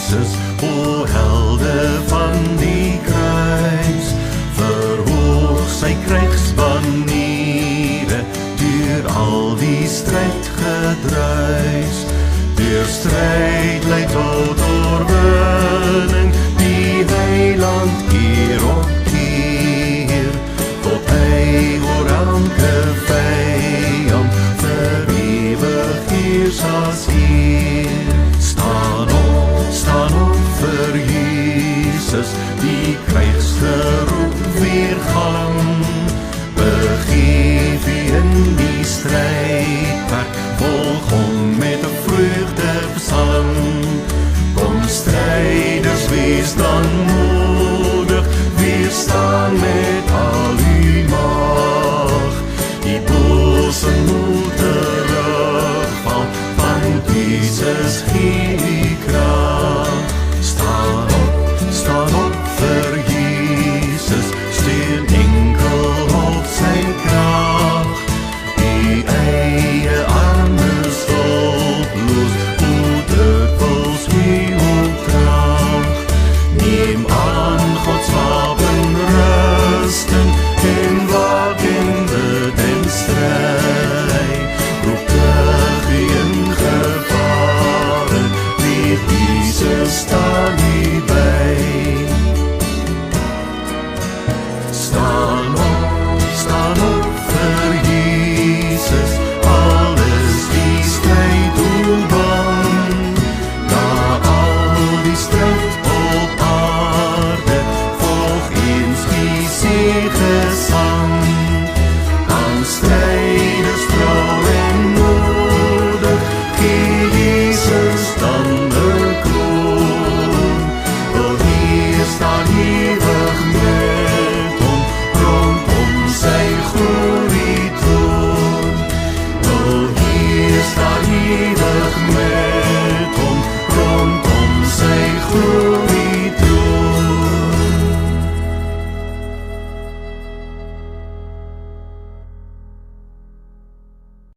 Jesus, o helde van die kruis, verhoog sy krygsbaniere, deur al die strijd gedruis. Deur strijd leid tot oorwinning, die heiland keer op keer, tot hy oor elke vijand vir ewig heers as Heer. Staan op vir Jesus, die krygsgeroep weergaan.